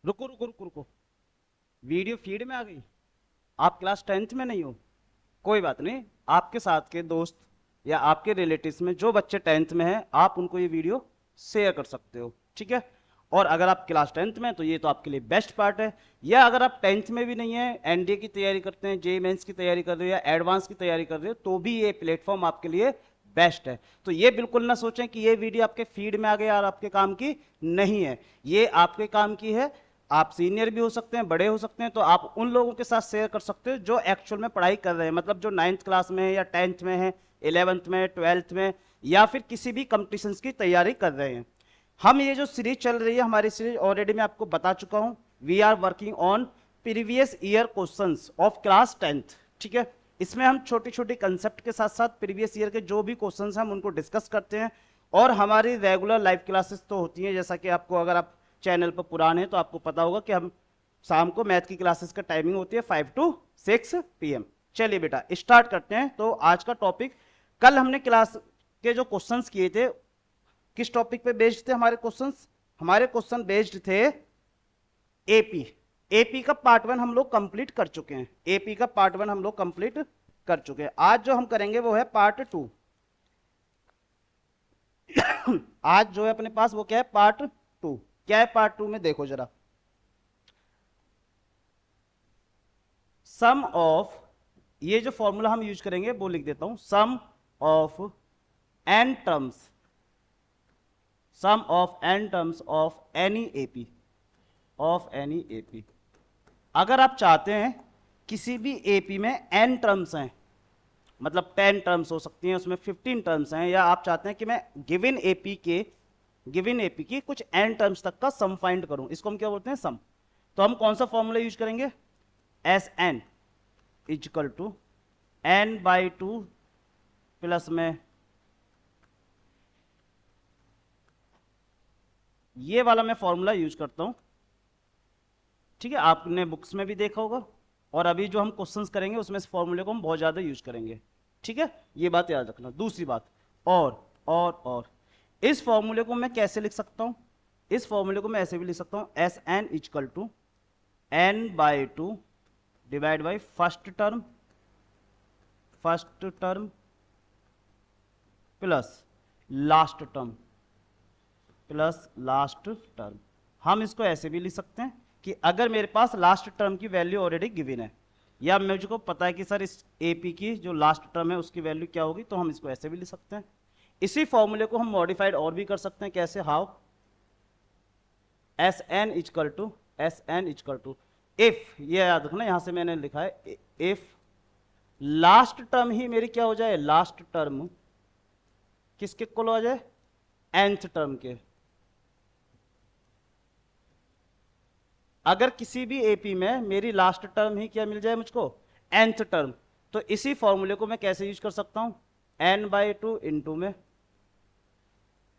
रुको रुको रुको रुको, वीडियो फीड में आ गई। आप क्लास 10th में नहीं हो, कोई बात नहीं। आपके साथ के दोस्त या आपके रिलेटिव्स में जो बच्चे 10th में हैं, आप उनको ये वीडियो शेयर कर सकते हो, ठीक है। और अगर आप क्लास 10th में हैं, तो ये तो आपके लिए बेस्ट पार्ट है। या अगर आप 10th में भी नहीं है, एनडीए की तैयारी करते हैं, जे मेंस की तैयारी कर रहे हो या एडवांस की तैयारी कर रहे हो, तो भी ये प्लेटफॉर्म आपके लिए बेस्ट है। तो ये बिल्कुल ना सोचें कि ये वीडियो आपके फीड में आ गया और आपके काम की नहीं है। ये आपके काम की है। आप सीनियर भी हो सकते हैं, बड़े हो सकते हैं, तो आप उन लोगों के साथ शेयर कर सकते हो जो एक्चुअल में पढ़ाई कर रहे हैं, मतलब जो 9th क्लास में है या 10th में है, 11th में, 12th में, या फिर किसी भी कंपटीशन की तैयारी कर रहे हैं। हम ये जो सीरीज चल रही है, हमारी सीरीज ऑलरेडी मैं आपको बता चुका हूं। We are working on previous year questions of class 10th, ठीक है। इसमें हम छोटी छोटी कंसेप्ट के साथ साथ प्रीवियस ईयर के जो भी क्वेश्चंस हैं हम उनको डिस्कस करते हैं। और हमारी रेगुलर लाइव क्लासेस तो होती हैं, जैसा कि आपको, अगर आप चैनल पर पुराने हैं तो आपको पता होगा कि हम शाम को मैथ की क्लासेस का टाइमिंग होती है 5 to 6 PM। चलिए बेटा स्टार्ट करते हैं। तो आज का टॉपिक, कल हमने क्लास के जो क्वेश्चंस किए थे, किस टॉपिक पे बेस्ड थे हमारे क्वेश्चंस? हमारे क्वेश्चन बेस्ड थे एपी। एपी का पार्ट 1 हम लोग कंप्लीट कर चुके हैं। एपी का पार्ट 1 हम लोग कंप्लीट कर चुके हैं। आज जो हम करेंगे वो है पार्ट 2। आज जो है अपने पास वो क्या है? पार्ट 2। क्या है पार्ट 2 में? देखो जरा, सम ऑफ, ये जो फॉर्मूला हम यूज करेंगे वो लिख देता हूं, sum of n terms, sum of n terms of any AP, of any AP. अगर आप चाहते हैं किसी भी एपी में एन टर्म्स हैं, मतलब 10 टर्म्स हो सकती हैं, उसमें 15 टर्म्स हैं, या आप चाहते हैं कि मैं गिवन एपी की कुछ एन टर्म्स तक का सम फाइंड करूं, इसको हम क्या बोलते हैं? सम। तो हम कौन सा फॉर्मूला यूज करेंगे? S N equal to n/2 plus में ये वाला मैं फॉर्मूला यूज करता हूं, ठीक है। आपने बुक्स में भी देखा होगा, और अभी जो हम क्वेश्चंस करेंगे उसमें इस फॉर्मूले को हम बहुत ज्यादा यूज करेंगे, ठीक है। ये बात याद रखना। दूसरी बात, और इस फॉर्मूले को मैं कैसे लिख सकता हूं? इस फॉर्मूले को मैं ऐसे भी लिख सकता हूं, S N equal to n/2 divide by first term plus last term, plus last term. हम इसको ऐसे भी लिख सकते हैं कि अगर मेरे पास लास्ट टर्म की वैल्यू ऑलरेडी गिवन है, या मुझको पता है कि सर इस एपी की जो लास्ट टर्म है उसकी वैल्यू क्या होगी, तो हम इसको ऐसे भी लिख सकते हैं। इसी फॉर्मूले को हम मॉडिफाइड और भी कर सकते हैं। कैसे? How? S N equal to if, ये याद रखना, यहां से मैंने लिखा है इफ लास्ट टर्म ही मेरी क्या हो जाए? लास्ट टर्म किसके इक्वल हो जाए? nth टर्म के। अगर किसी भी एपी में मेरी लास्ट टर्म ही क्या मिल जाए मुझको? nth term. तो इसी फॉर्मूले को मैं कैसे यूज कर सकता हूं? n/2 इंटू में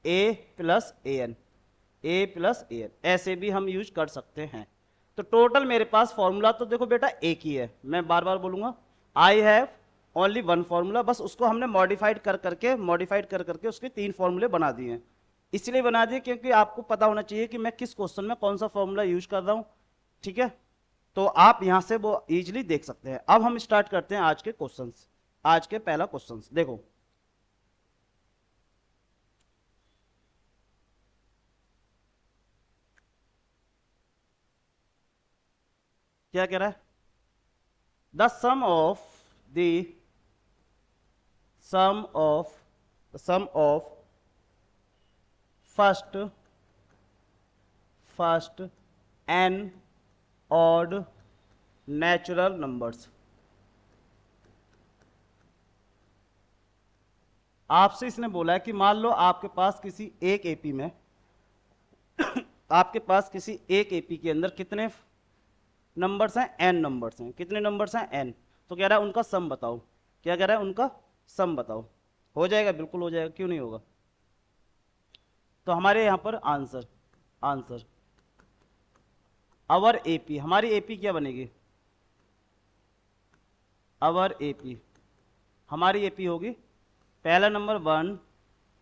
a plus an, a plus an, ऐसे भी हम यूज कर सकते हैं। तो टोटल मेरे पास फॉर्मूला तो देखो बेटा एक ही है, मैं बार बार बोलूंगा, I have only one formula. बस उसको हमने मॉडिफाइड कर करके उसके 3 फॉर्मूले बना दिए हैं। इसलिए बना दिए क्योंकि आपको पता होना चाहिए कि मैं किस क्वेश्चन में कौन सा फॉर्मूला यूज कर रहा हूं, ठीक है। तो आप यहां से वो इजीली देख सकते हैं। अब हम स्टार्ट करते हैं आज के क्वेश्चंस। आज के पहला क्वेश्चंस देखो, क्या कह रहा है? The the sum of first n odd natural numbers. आपसे इसने बोला है कि मान लो आपके पास किसी एक एपी में आपके पास किसी एक एपी के अंदर कितने नंबर्स हैं? एन नंबर्स हैं। कितने नंबर्स हैं? एन। तो कह रहा है उनका सम बताओ। क्या कह रहा है? उनका सम बताओ। हो जाएगा, बिल्कुल हो जाएगा, क्यों नहीं होगा। तो हमारे यहां पर आंसर अवर एपी, हमारी एपी क्या बनेगी? अवर एपी, हमारी एपी होगी पहला नंबर 1,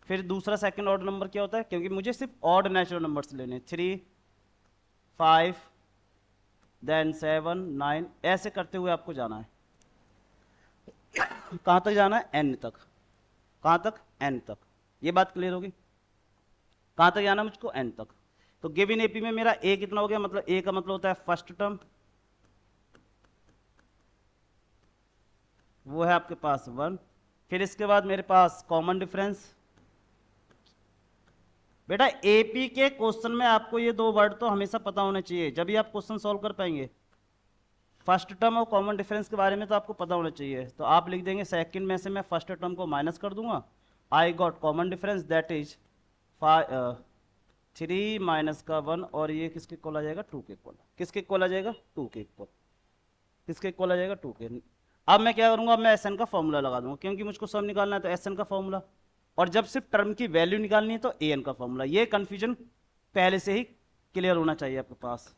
फिर दूसरा सेकंड ऑर्डर नंबर क्या होता है, क्योंकि मुझे सिर्फ ऑड नेचुरल नंबर्स लेने, 3, 5, देन 7 9, ऐसे करते हुए आपको जाना है। कहाँ तक जाना है? n तक। कहाँ तक? n तक। ये बात क्लियर होगी? कहाँ तक जाना है मुझको? n तक। तो गिवन एपी में मेरा a कितना हो गया? मतलब a का मतलब होता है फर्स्ट टर्म, वो है आपके पास 1। फिर इसके बाद मेरे पास कॉमन डिफरेंस। बेटा एपी के क्वेश्चन में आपको ये दो वर्ड तो हमेशा पता होने चाहिए, जब भी आप क्वेश्चन सॉल्व कर पाएंगे। फर्स्ट टर्म और कॉमन डिफरेंस के बारे में तो आपको पता होना चाहिए। तो आप लिख देंगे सेकंड में से मैं फर्स्ट टर्म को माइनस कर दूंगा, I got common difference that is 3 minus का 1, और ये किसके इक्वल आ जाएगा? 2 के इक्वल। किसके इक्वल आ जाएगा? 2 के इक्वल। किसके इक्वल आ जाएगा? 2 के। अब मैं क्या करूंगा? अब मैं एस एन का फॉर्मूला लगा दूंगा, क्योंकि मुझको सम निकालना है तो एस एन का फॉर्मूला। और जब सिर्फ टर्म की वैल्यू निकालनी है तो ए एन का फॉर्मूला। ये कंफ्यूजन पहले से ही क्लियर होना चाहिए आपके पास।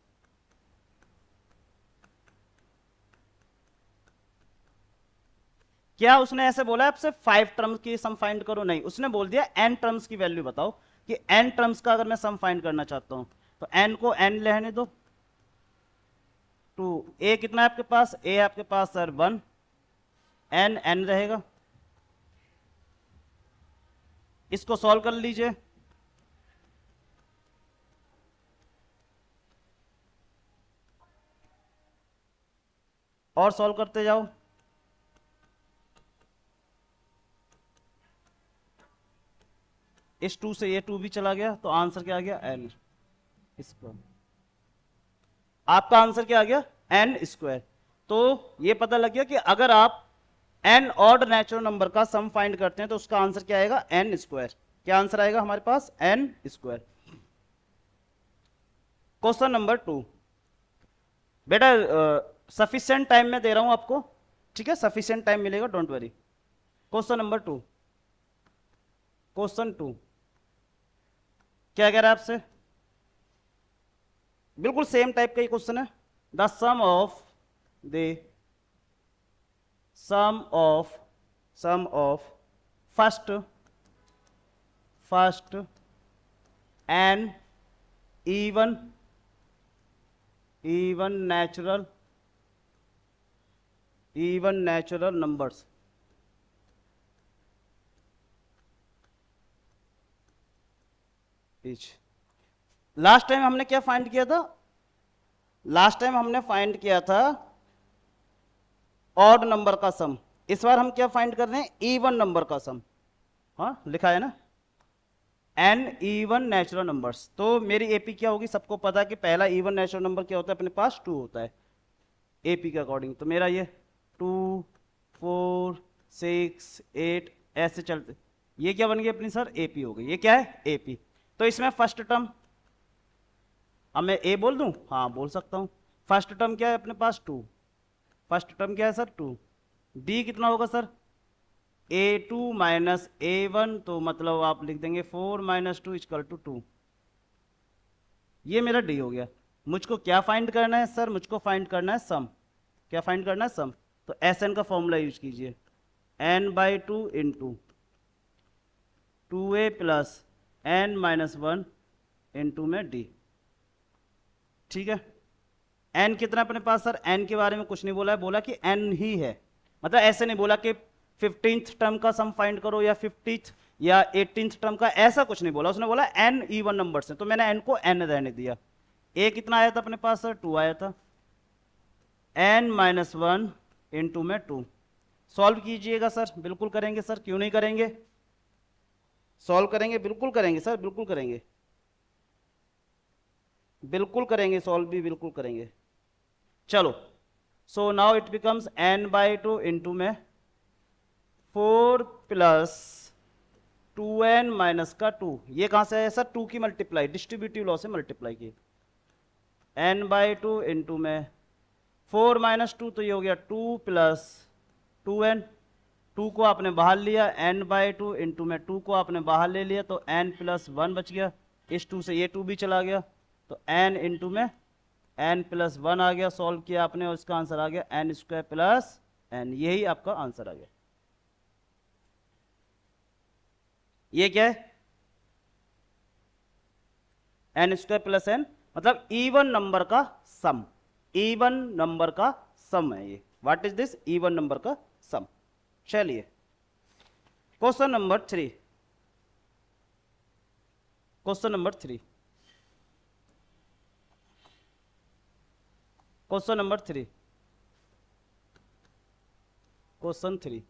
क्या उसने ऐसे बोला आपसे 5 टर्म्स की सम फाइंड करो? नहीं, उसने बोल दिया n टर्म्स की वैल्यू बताओ कि n टर्म्स का अगर मैं सम फाइंड करना चाहता हूं तो n को n लेने दो। 2 a कितना है आपके पास? a आपके पास सर 1, n रहेगा। इसको सॉल्व कर लीजिए। और सॉल्व करते जाओ। इस 2 से ये 2 भी चला गया, तो आंसर क्या आ गया? n square. आपका आंसर क्या आ गया? n square. तो ये पता लग गया कि अगर आप n ऑड नेचुरल नंबर का सम फाइंड करते हैं तो उसका आंसर क्या आएगा? n square. क्या आंसर आएगा हमारे पास? n square. Question number 2। बेटा सफिशिएंट टाइम में दे रहा हूं आपको, ठीक है? सफिशिएंट टाइम मिलेगा, don't worry. Question number 2। Question 2 क्या कह रहा है आपसे? बिल्कुल सेम टाइप का ही क्वेश्चन है। The the sum of first n even natural numbers is। Last time हमने क्या फाइंड किया था? लास्ट टाइम हमने फाइंड किया था ऑड नंबर का सम। इस बार हम क्या फाइंड कर रहे हैं? इवन नंबर का सम। हाँ लिखा है ना, एन इवन नेचुरल नंबर्स। तो मेरी एपी क्या होगी? सबको पता है कि पहला इवन नेचुरल नंबर क्या होता है अपने पास? 2 होता है एपी के अकॉर्डिंग। तो मेरा ये 2 4 6 8 ऐसे चलते, ये क्या बन गई अपनी सर? एपी हो गई। ये क्या है? एपी। तो इसमें फर्स्ट टर्म, अब मैं ए बोल दूं? हाँ बोल सकता हूं। फर्स्ट टर्म क्या है अपने पास? 2। फर्स्ट टर्म क्या है सर? 2। डी कितना होगा सर? a2 माइनस a1, तो मतलब आप लिख देंगे 4 माइनस 2 इक्वल टू 2। ये मेरा डी हो गया। मुझको क्या फाइंड करना है सर? मुझको फाइंड करना है सम। क्या फाइंड करना है? सम। तो एस एन का फॉर्मूला यूज कीजिए, n by 2 into 2a plus n minus 1 into में डी। ठीक है? n कितना अपने पास सर? n के बारे में कुछ नहीं बोला है, बोला कि n ही है। मतलब ऐसे नहीं बोला कि 15th टर्म का सम फाइंड करो या 50th या 18th टर्म का, ऐसा कुछ नहीं बोला। उसने बोला n इवन नंबर से, तो मैंने n को n रहने दिया। a कितना आया था अपने पास सर? 2 आया था। n माइनस 1 इंटू में 2। सॉल्व कीजिएगा सर। बिल्कुल करेंगे सर, क्यों नहीं करेंगे? सॉल्व करेंगे, बिल्कुल करेंगे सर, बिल्कुल करेंगे, बिल्कुल करेंगे सॉल्व भी, बिल्कुल करेंगे। चलो, so now it becomes n by 2 into में 4 प्लस 2n माइनस का 2। ये कहां से है सर? 2 की मल्टीप्लाई, डिस्ट्रीब्यूटिव लॉ से मल्टीप्लाई की। n बाई 2 इंटू में 4 माइनस 2, तो ये हो गया 2 प्लस 2n। 2 को आपने बाहर लिया, n बाई 2 इंटू में 2 को आपने बाहर ले लिया, तो n प्लस 1 बच गया। इस 2 से ये 2 भी चला गया, तो n इंटू में n प्लस 1 आ गया। सॉल्व किया आपने और इसका आंसर आ गया n स्क्वायर प्लस n। यही आपका आंसर आ गया। ये क्या है? n स्क्वायर प्लस n मतलब इवन नंबर का सम। इवन नंबर का सम है ये। What is this? Even number का सम। चलिए question number 3। Question number 3। Question number 3। Question 3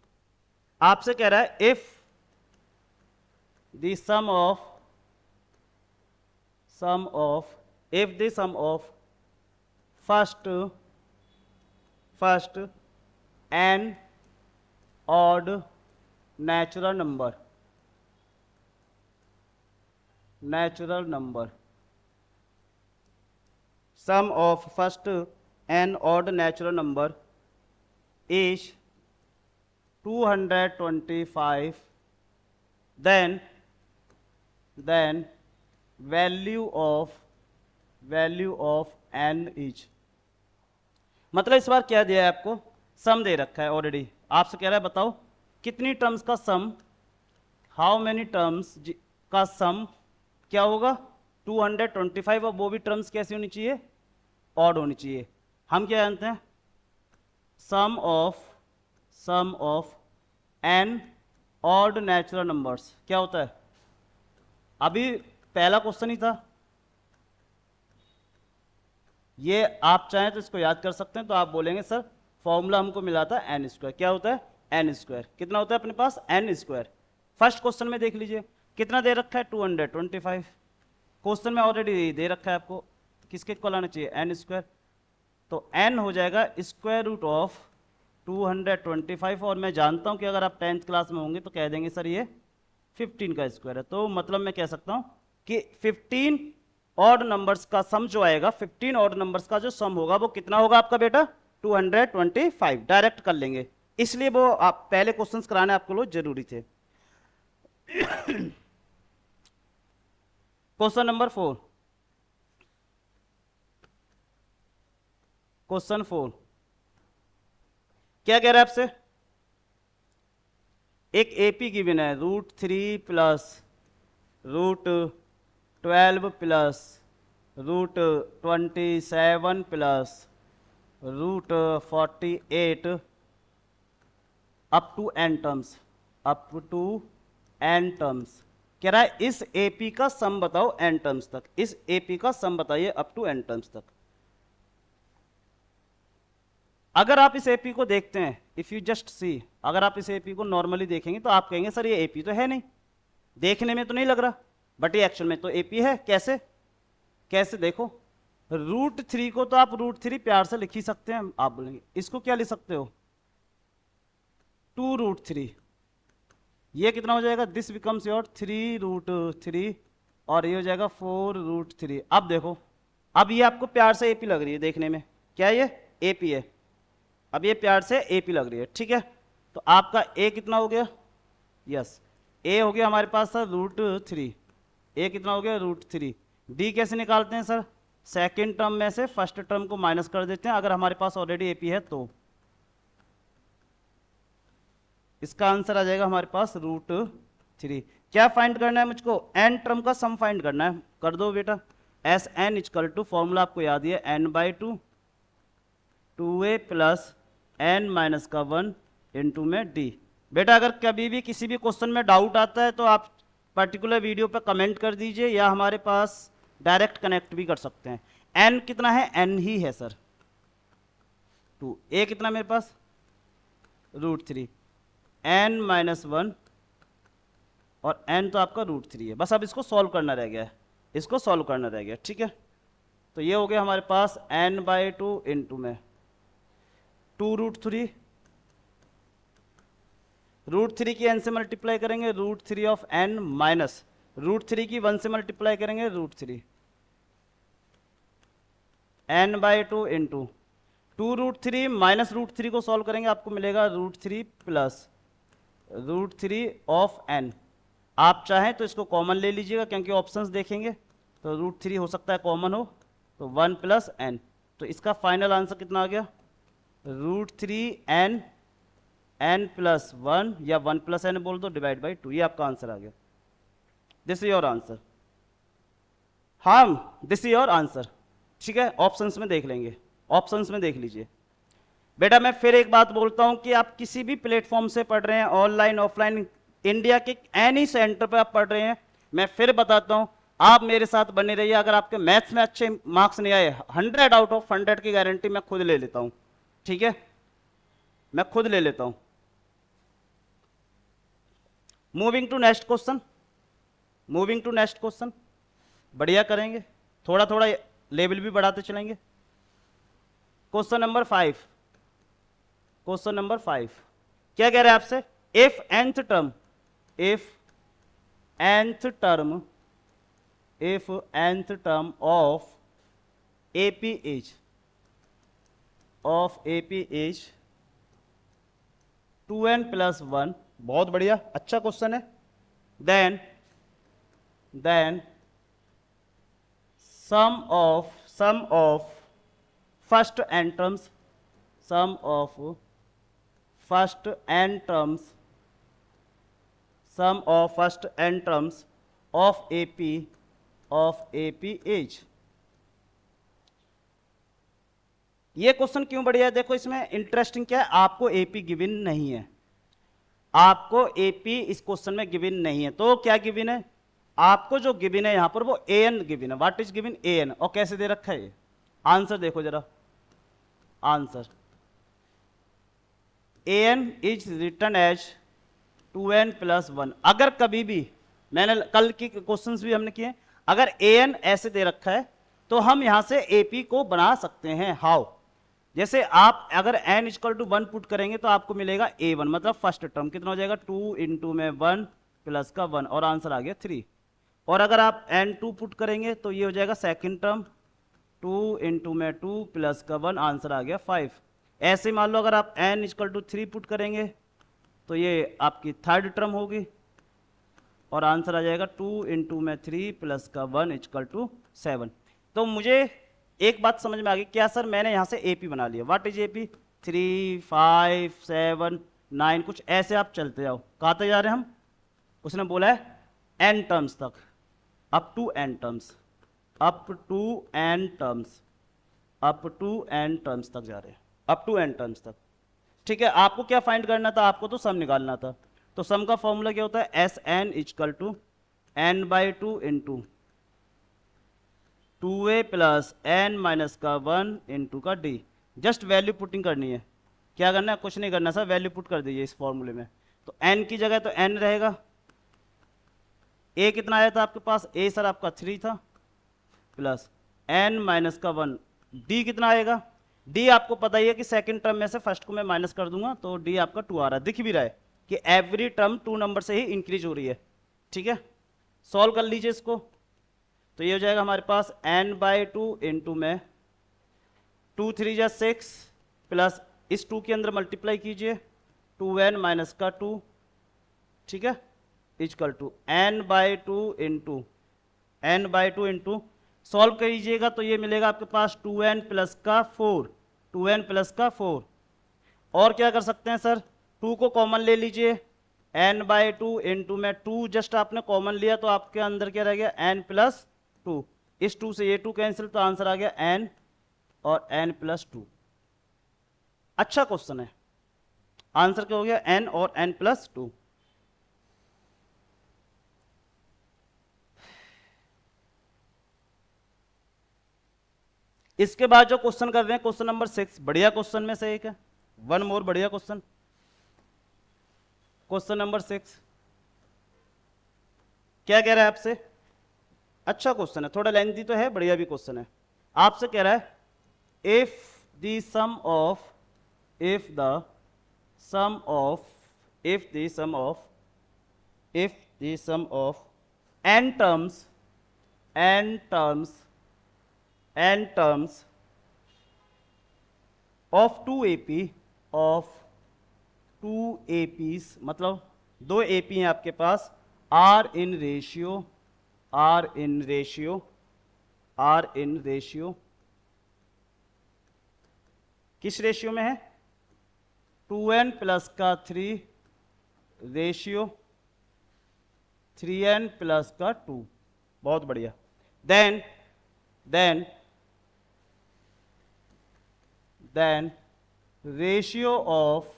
आपसे कह रहा है if the sum of if the sum of first and odd natural number sum of first and odd natural number is 225, then value of n is। मतलब इस बार क्या दिया है आपको? सम दे रखा है ऑलरेडी। आपसे कह रहा है बताओ कितनी टर्म्स का सम, हाउ मेनी टर्म्स का सम क्या होगा? 225। और वो भी टर्म्स कैसी होनी चाहिए? ऑड होनी चाहिए। हम क्या जानते हैं? Sum of n odd natural numbers क्या होता है? अभी पहला क्वेश्चन ही था ये। आप चाहें तो इसको याद कर सकते हैं। तो आप बोलेंगे सर फॉर्मूला हमको मिला था एन स्क्वायर। क्या होता है? N square. कितना होता है अपने पास? N square. फर्स्ट क्वेश्चन में देख लीजिए कितना दे रखा है? 225। क्वेश्चन में ऑलरेडी दे रखा है आपको किसके इक्वल आना चाहिए? N square. तो एन हो जाएगा स्क्वायर रूट ऑफ 225। और मैं जानता हूं कि अगर आप 10th क्लास में होंगे तो कह देंगे सर ये 15 का स्क्वायर है। तो मतलब मैं कह सकता हूं कि 15 ऑड नंबर्स का सम जो आएगा, 15 ऑड नंबर्स का जो सम होगा वो कितना होगा आपका बेटा? 225। डायरेक्ट कर लेंगे, इसलिए वो आप पहले क्वेश्चंस कराने आपको लोग जरूरी थे। Question number 4। क्वेश्चन 4 क्या कह रहा है आपसे? एक एपी गिवन है √3 plus √12 plus √27 plus √48 up to n terms. कह रहा है इस एपी का सम बताओ n टर्म्स तक। इस एपी का सम बताइए अप टू n टर्म्स तक। अगर आप इस एपी को देखते हैं, इफ यू जस्ट सी, अगर आप इस एपी को नॉर्मली देखेंगे तो आप कहेंगे सर ये एपी तो है नहीं, देखने में तो नहीं लग रहा, बट ये एक्चुअल में तो एपी है। कैसे? देखो √3 को तो आप √3 प्यार से लिख ही सकते हैं। आप बोलेंगे इसको क्या लिख सकते हो? 2√3। ये कितना हो जाएगा? दिस बिकम्स योर 3√3 और ये हो जाएगा 4√3। अब देखो, अब ये आपको प्यार से एपी लग रही है देखने में। क्या ये एपी है? अब ये प्यार से एपी लग रही है, ठीक है। तो आपका ए कितना हो गया? यस, ए हो गया हमारे पास सर √3। ए कितना हो गया? √3। डी कैसे निकालते हैं सर? सेकेंड टर्म में से फर्स्ट टर्म को माइनस कर देते हैं अगर हमारे पास ऑलरेडी एपी है तो। इसका आंसर आ जाएगा हमारे पास √3। क्या फाइंड करना है मुझको? एन टर्म का सम फाइंड करना है। कर दो बेटा। S N equal to, formula आपको याद है, n/2 2a plus n minus का 1 इंटू में डी। बेटा अगर कभी भी किसी भी क्वेश्चन में डाउट आता है तो आप पर्टिकुलर वीडियो पर कमेंट कर दीजिए या हमारे पास डायरेक्ट कनेक्ट भी कर सकते हैं। n कितना है? n ही है सर 2। a कितना मेरे पास? √3। n माइनस 1 और n तो आपका √3 है। बस अब इसको सॉल्व करना रह गया है, इसको सॉल्व करना रह गया, ठीक है। तो ये हो गया हमारे पास n/2 इंटू में 2√3। √3 की n से मल्टीप्लाई करेंगे √3 ऑफ n माइनस √3 की 1 से मल्टीप्लाई करेंगे √3 n/2 इंटू 2√3 माइनस √3 को सॉल्व करेंगे आपको मिलेगा √3 प्लस √3 ऑफ n। आप चाहें तो इसको कॉमन ले लीजिएगा क्योंकि ऑप्शंस देखेंगे तो √3 हो सकता है कॉमन हो, तो 1 प्लस n। तो इसका फाइनल आंसर कितना आ गया? √3 n प्लस 1 या 1 प्लस n बोल दो डिवाइड बाई 2। ये आपका आंसर आ गया। This is your answer. हाँ, दिस इज योर आंसर, ठीक है। ऑप्शंस में देख लेंगे। ऑप्शंस में देख लीजिए। बेटा मैं फिर एक बात बोलता हूं कि आप किसी भी प्लेटफॉर्म से पढ़ रहे हैं, ऑनलाइन ऑफलाइन, इंडिया के एनी सेंटर पे आप पढ़ रहे हैं, मैं फिर बताता हूं, आप मेरे साथ बने रहिए। अगर आपके मैथ्स में अच्छे मार्क्स नहीं आए, 100 आउट ऑफ 100 की गारंटी मैं खुद ले लेता हूं, ठीक है, मैं खुद ले लेता हूं। Moving to next question, moving to next question, बढ़िया करेंगे, थोड़ा थोड़ा लेवल भी बढ़ाते चलेंगे। क्वेश्चन नंबर 5, क्वेश्चन नंबर 5 क्या कह रहा है आपसे, if nth term, if nth term, if nth term of AP is, of AP is 2n plus 1, बहुत बढ़िया, अच्छा क्वेश्चन है। then sum of first n terms, sum of first n terms, sum of first n terms of AP is। ये question क्यों बढ़िया है, देखो इसमें इंटरेस्टिंग क्या है, आपको एपी गिवन नहीं है, आपको एपी इस क्वेश्चन में गिवन नहीं है। तो क्या गिवन है, आपको जो गिवन है यहां पर वो एन गिवन है। व्हाट इज गिवन, एन, और कैसे दे रखा है ये, आंसर देखो जरा, answer n is written as 2n plus 1। अगर कभी भी, मैंने कल की क्वेश्चंस भी हमने किए, अगर एन ऐसे दे रखा है तो हम यहां से एपी को बना सकते हैं। हाउ, जैसे आप अगर n इक्वल टू 1 पुट करेंगे तो आपको मिलेगा a1, मतलब फर्स्ट टर्म कितना हो जाएगा, 2 इंटू में 1 प्लस का 1, और आंसर आ गया 3। और अगर आप n2 पुट करेंगे तो ये हो जाएगा सेकंड टर्म, 2 इंटू में 2 प्लस का 1, आंसर आ गया 5। ऐसे मान लो अगर आप n इक्वल टू 3 पुट करेंगे तो ये आपकी थर्ड टर्म होगी, और आंसर आ जाएगा 2 इंटू में 3 प्लस का 1 इक्वल टू 7। तो मुझे एक बात समझ में आ गई, क्या सर मैंने यहां से एपी बना लिया, व्हाट इज एपी, 3 5 7 9, कुछ ऐसे आप चलते जाओ, कहां तक जा रहे हैं हम, उसने बोला है एन टर्म्स तक, up to n terms, up to n terms, up to n terms तक जा रहे हैं, अप टू एन टर्म्स तक। ठीक है, आपको क्या फाइंड करना था, आपको तो सम निकालना था। तो सम का फॉर्मूला क्या होता है, S N equal to n by two into 2a plus n minus का 1 इंटू का डी। जस्ट वैल्यू पुटिंग करनी है, क्या करना है, कुछ नहीं करना सर, वैल्यू पुट कर दीजिए इस फॉर्मूले में। तो n की जगह तो n रहेगा, a कितना आया था आपके पास, a सर आपका 3 था, प्लस n माइनस का 1, d कितना आएगा, d आपको पता ही है कि सेकंड टर्म में से फर्स्ट को मैं माइनस कर दूंगा, तो d आपका 2 आ रहा है, दिख भी रहा है कि एवरी टर्म 2 नंबर से ही इंक्रीज हो रही है। ठीक है, सॉल्व कर लीजिए इसको, तो ये हो जाएगा हमारे पास n बाई 2 इंटू में 2 3 जा 6 प्लस इस 2 के अंदर मल्टीप्लाई कीजिए 2n माइनस का 2, ठीक है, equal to n by 2 into n by 2 into, solve कीजिएगा तो ये मिलेगा आपके पास 2n प्लस का 4, 2n प्लस का 4। और क्या कर सकते हैं सर, 2 को कॉमन ले लीजिए, n बाई 2 इंटू में 2 जस्ट आपने कॉमन लिया तो आपके अंदर क्या रह गया, n प्लस 2, इस 2 से ये 2 कैंसिल, तो आंसर आ गया n और n प्लस 2। अच्छा क्वेश्चन है, आंसर क्या हो गया, n और n प्लस 2। इसके बाद जो क्वेश्चन कर रहे हैं, क्वेश्चन नंबर 6, बढ़िया क्वेश्चन में से एक है, वन मोर बढ़िया क्वेश्चन, क्वेश्चन नंबर 6 क्या कह रहा है आपसे, अच्छा क्वेश्चन है, थोड़ा लेंथी तो है, बढ़िया भी क्वेश्चन है। आपसे कह रहा है if the sum of, if the sum of, if the sum of, if the sum of n terms, n terms, n terms of 2AP, of 2 APs, मतलब 2 AP हैं आपके पास, are in ratio, are in ratio, are in ratio, किस ratio में है, 2n plus का 3 ratio 3n plus का 2, बहुत बढ़िया। Then then ratio of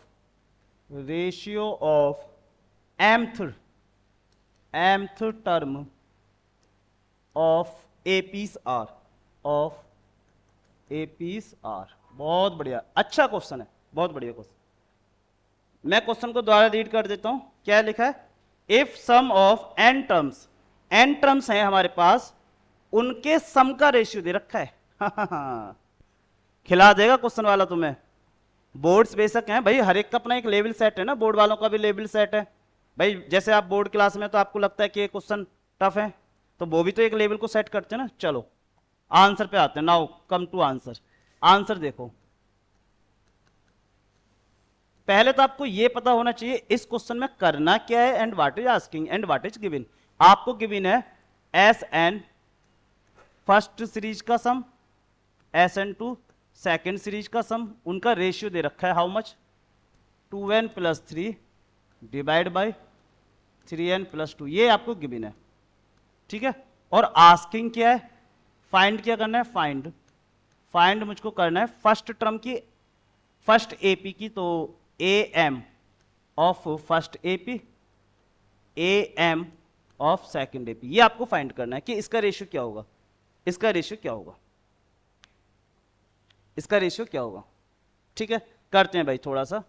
mth term of APs are. बहुत बढ़िया, अच्छा क्वेश्चन है, बहुत बढ़िया क्वेश्चन। मैं क्वेश्चन को दोबारा रीड कर देता हूं। क्या लिखा है? If sum of n terms हैं हमारे पास, उनके सम का रेशियो दे रखा है। खिला देगा क्वेश्चन वाला तुम्हें। बोर्ड्स बेशक हैं भाई, हर एक का अपना एक लेवल सेट है ना, बोर्ड वालों का भी लेवल सेट है भाई। जैसे आप बोर्ड क्लास में तो आपको लगता है कि ये क्वेश्चन टफ है, तो वो भी तो एक लेवल को सेट करते हैं ना। चलो आंसर पे आते हैं, now come to answer. Answer देखो, पहले तो आपको ये पता होना चाहिए इस क्वेश्चन में करना क्या है and what is asking and what is given. आपको गिवन है Sn फर्स्ट सीरीज का सम, Sn2 सेकेंड सीरीज का सम, उनका रेशियो दे रखा है how much, 2n + 3 divide by 3n + 2, ये आपको गिवन है, ठीक है। और आस्किंग क्या है, फाइंड क्या करना है, फाइंड मुझको करना है फर्स्ट टर्म की, फर्स्ट एपी की, तो am of first AP, am of second AP, ये आपको फाइंड करना है कि इसका रेशियो क्या होगा, इसका रेशियो क्या होगा, इसका रेशियो क्या होगा, ठीक है। करते हैं भाई, थोड़ा सा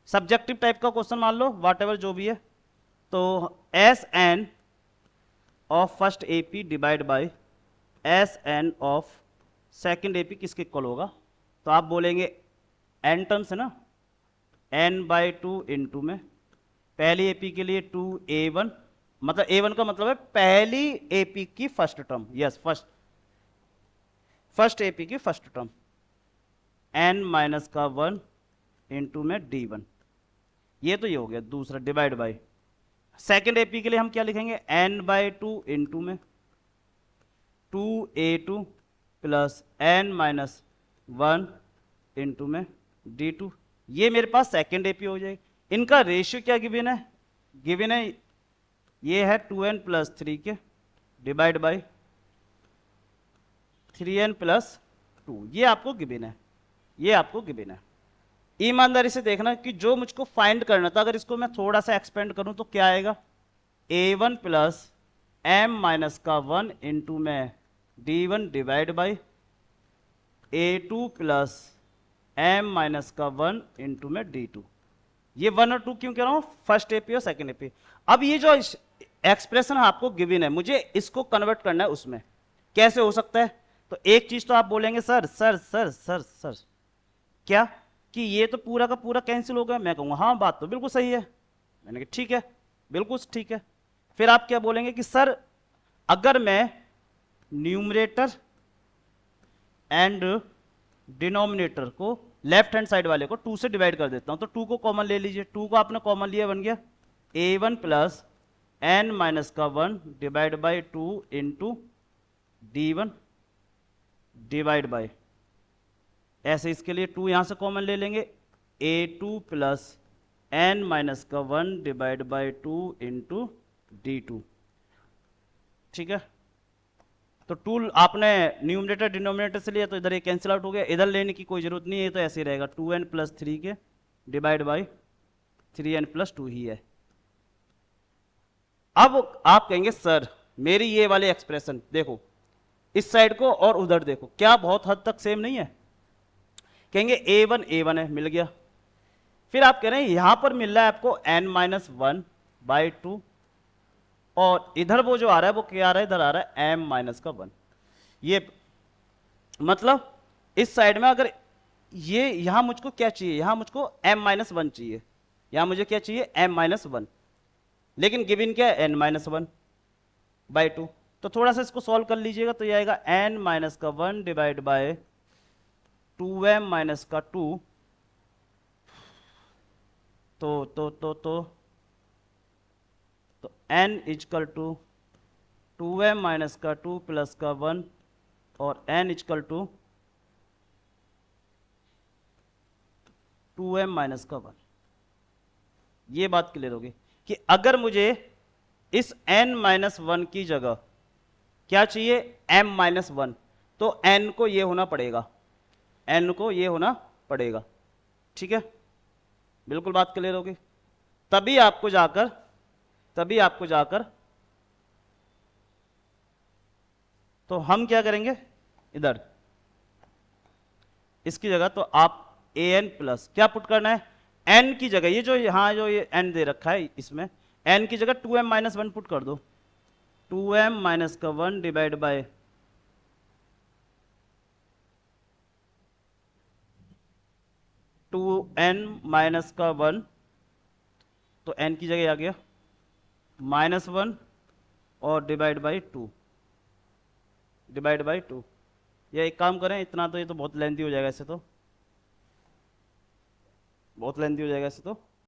सब्जेक्टिव टाइप का क्वेश्चन मान लो, व्हाटएवर जो भी है। तो Sn of first AP divide by Sn of second AP किसके इक्वल होगा, तो आप बोलेंगे n टर्म्स है ना, n/2 इंटू में पहली एपी के लिए 2a1, मतलब a1 का मतलब है पहली एपी की first term, yes first AP की फर्स्ट टर्म, n-1 इंटू में d1, ये तो ये हो गया दूसरा, डिवाइड बाय सेकेंड एपी के लिए हम क्या लिखेंगे, n/2 इंटू में 2a2 प्लस n-1 इंटू में d2, ये मेरे पास सेकेंड एपी हो जाएगी। इनका रेशियो क्या गिवन है, ये है 2n + 3 के डिवाइड बाय 3n + 2, ये आपको गिवन है, ये आपको गिवन है। ईमानदारी से देखना कि जो मुझको फाइंड करना था, अगर इसको मैं थोड़ा सा एक्सपेंड करूं तो क्या आएगा, a1 + m-1 इंटू में d1 divide by a2 + m-1 into में d2। ये 1 और 2 क्यों कह रहा हूं, फर्स्ट एपी और सेकेंड एपी। अब ये जो एक्सप्रेशन आपको गिवन है, मुझे इसको कन्वर्ट करना है उसमें, कैसे हो सकता है। तो एक चीज तो आप बोलेंगे sir sir sir sir sir क्या, कि ये तो पूरा का पूरा कैंसिल हो गया। मैं कहूंगा हाँ बात तो बिल्कुल सही है। मैंने कहा ठीक है, बिल्कुल ठीक है। फिर आप क्या बोलेंगे कि सर अगर मैं न्यूमरेटर एंड डिनोमिनेटर को लेफ्ट हैंड साइड वाले को 2 से डिवाइड कर देता हूं, तो 2 को कॉमन ले लीजिए, 2 को आपने कॉमन लिया, बन गया a1 + n-1 divide by 2 into d1 divide by, ऐसे इसके लिए 2 यहां से कॉमन ले लेंगे, a2 + n-1 divide by 2 into d2, ठीक है। तो 2 आपने न्यूमरेटर डिनोमिनेटर से लिया तो इधर ये कैंसिल आउट हो गया, इधर लेने की कोई जरूरत नहीं है, तो ऐसे ही रहेगा 2n + 3 के डिवाइड बाय 3n + 2 ही है। अब आप कहेंगे सर मेरी ये वाली एक्सप्रेशन देखो, इस साइड को और उधर देखो, क्या बहुत हद तक सेम नहीं है। कहेंगे a1 है, मिल गया। फिर आप कह रहे हैं यहां पर मिल रहा है आपको n-1/2, और इधर वो जो आ रहा है वो क्या आ रहा है, इधर आ रहा है m-1। ये मतलब इस साइड में अगर ये यहां मुझको क्या चाहिए, यहां मुझको m-1 चाहिए, यहां मुझे क्या चाहिए m-1, लेकिन गिवन क्या है n-1/2। तो थोड़ा सा इसको सॉल्व कर लीजिएगा, तो ये आएगा n-1 डिवाइड बाय 2m-2, तो n = 2m-2 प्लस का 1 और n = 2m-1। ये बात क्लियर होगी कि अगर मुझे इस n-1 की जगह क्या चाहिए m-1, तो n को ये होना पड़ेगा, n को ये होना पड़ेगा। ठीक है, बिल्कुल बात क्लियर होगी। तभी आपको जाकर तो हम क्या करेंगे, इधर इसकी जगह तो आप ए एन प्लस क्या पुट करना है, एन की जगह ये जो यहाँ जो ये एन दे रखा है इसमें एन की जगह 2m-1 पुट कर दो। 2m-1 डिवाइड बाय 2n-1, तो n की जगह आ गया -1 और डिवाइड बाई 2। ये एक काम करें, इतना तो ये तो बहुत लेंथी हो जाएगा, ऐसे तो बहुत लेंथी हो जाएगा ऐसे तो